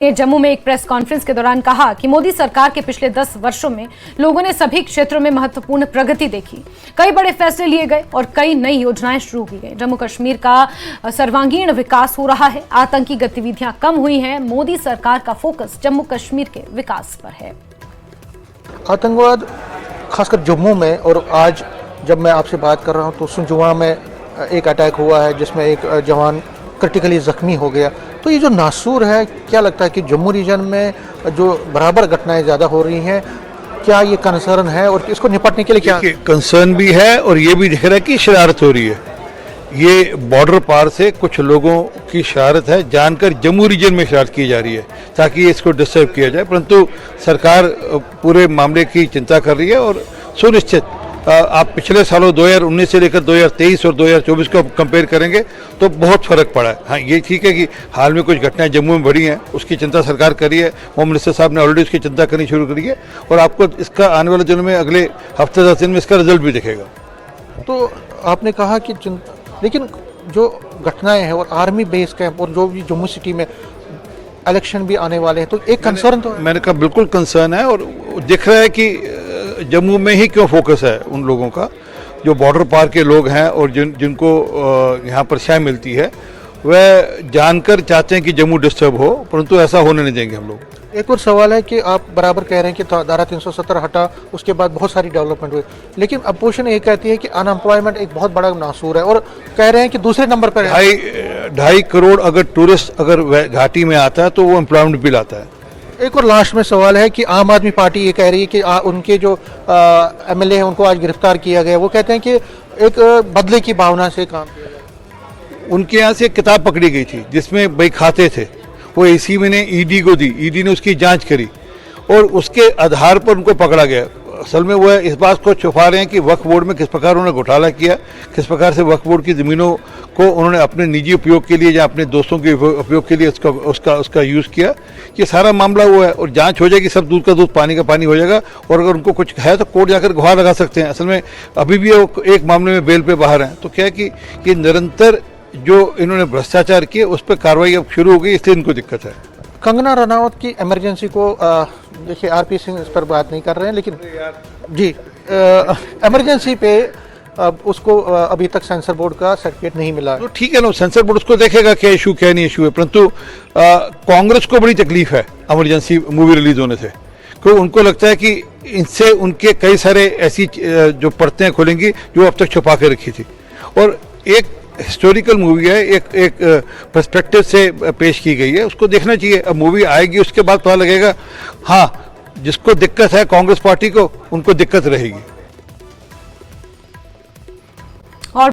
जम्मू में एक press conference के दौरान कहा कि मोदी सरकार के पिछले 10 वर्षों में लोगों ने सभी क्षेत्रों में महत्वपूर्ण प्रगति देखी, कई बड़े फैसले लिए गए और कई नई योजनाएं शुरू की गई। जम्मू कश्मीर का सर्वांगीण विकास हो रहा है, आतंकी गतिविधियां कम हुई हैं। मोदी सरकार का फोकस जम्मू कश्मीर के विकास पर है। आतंकवाद खासकर जम्मू में, और आज जब मैं आपसे बात कर रहा हूं तो सुंजुआ में एक अटैक हुआ है जिसमें एक जवान क्रिटिकली जख्मी हो गया। तो ये जो नासूर है, क्या लगता है कि जम्मू रीजन में जो बराबर घटनाएं ज़्यादा हो रही हैं, क्या ये कंसर्न है और इसको निपटने के लिए क्या कंसर्न भी है? और ये भी दिख रहा है कि शरारत हो रही है। ये बॉर्डर पार से कुछ लोगों की शरारत है, जानकर जम्मू रीजन में शरारत की जा रही है ताकि इसको डिस्टर्ब किया जाए। परंतु सरकार पूरे मामले की चिंता कर रही है और सुनिश्चित आप पिछले सालों 2019 से लेकर 2023 और 2024 को कंपेयर करेंगे तो बहुत फर्क पड़ा है। हाँ, ये ठीक है कि हाल में कुछ घटनाएं जम्मू में बढ़ी हैं, उसकी चिंता सरकार कर रही है। होम मिनिस्टर साहब ने ऑलरेडी उसकी चिंता करनी शुरू करी है और आपको इसका आने वाले दिनों में, अगले हफ्ते 10 दिन में इसका रिजल्ट भी दिखेगा। तो आपने कहा कि लेकिन जो घटनाएं हैं और आर्मी बेस कैंप और जो भी जम्मू सिटी में इलेक्शन भी आने वाले हैं, तो एक कंसर्न तो मैंने कहा बिल्कुल कंसर्न है। और दिख रहा है कि जम्मू में ही क्यों फोकस है उन लोगों का जो बॉर्डर पार के लोग हैं और जिनको यहाँ पर शय मिलती है, वह जानकर चाहते हैं कि जम्मू डिस्टर्ब हो, परंतु ऐसा होने नहीं देंगे हम लोग। एक और सवाल है कि आप बराबर कह रहे हैं कि धारा 370 हटा, उसके बाद बहुत सारी डेवलपमेंट हुई, लेकिन अपोजिशन ये कहती है कि अनएम्प्लॉयमेंट एक बहुत बड़ा नासूर है और कह रहे हैं कि दूसरे नंबर पर 2.5 करोड़ अगर टूरिस्ट अगर घाटी में आता है तो वो एम्प्लॉयमेंट बिल आता है। एक और लास्ट में सवाल है कि आम आदमी पार्टी ये कह रही है कि उनके जो एमएलए हैं उनको आज गिरफ्तार किया गया। वो कहते हैं कि एक बदले की भावना से काम किया गया। उनके यहाँ से एक किताब पकड़ी गई थी जिसमें भाई खाते थे, वो एसीबी ने ईडी को दी, ईडी ने उसकी जांच करी और उसके आधार पर उनको पकड़ा गया। असल में वह इस बात को छुपा रहे हैं कि वक्फ बोर्ड में किस प्रकार उन्होंने घोटाला किया, किस प्रकार से वक्फ बोर्ड की ज़मीनों को उन्होंने अपने निजी उपयोग के लिए या अपने दोस्तों के उपयोग के लिए उसका यूज़ किया। ये सारा मामला वो है और जांच हो जाएगी, सब दूध का दूध पानी का पानी हो जाएगा। और अगर उनको कुछ है तो कोर्ट जाकर गुहार लगा सकते हैं। असल में अभी भी वो एक मामले में बेल पे बाहर हैं। तो क्या है कि ये निरंतर जो इन्होंने भ्रष्टाचार किए उस पर कार्रवाई अब शुरू हो गई, इसलिए इनको दिक्कत है। कंगना रनौत की इमरजेंसी को देखिए, आरपी सिंह इस पर बात नहीं कर रहे हैं, लेकिन जी इमरजेंसी पे उसको अभी तक सेंसर बोर्ड का सर्टिफिकेट नहीं मिला। तो ठीक है ना, सेंसर बोर्ड उसको देखेगा क्या इशू क्या नहीं इशू है। परंतु कांग्रेस को बड़ी तकलीफ है इमरजेंसी मूवी रिलीज होने से, क्योंकि उनको लगता है कि इनसे उनके कई सारे ऐसी जो परतें खुलेंगी जो अब तक छुपा के रखी थी। और एक हिस्टोरिकल मूवी है, एक पर्सपेक्टिव से पेश की गई है, उसको देखना चाहिए। अब मूवी आएगी उसके बाद पता लगेगा। हाँ, जिसको दिक्कत है कांग्रेस पार्टी को, उनको दिक्कत रहेगी।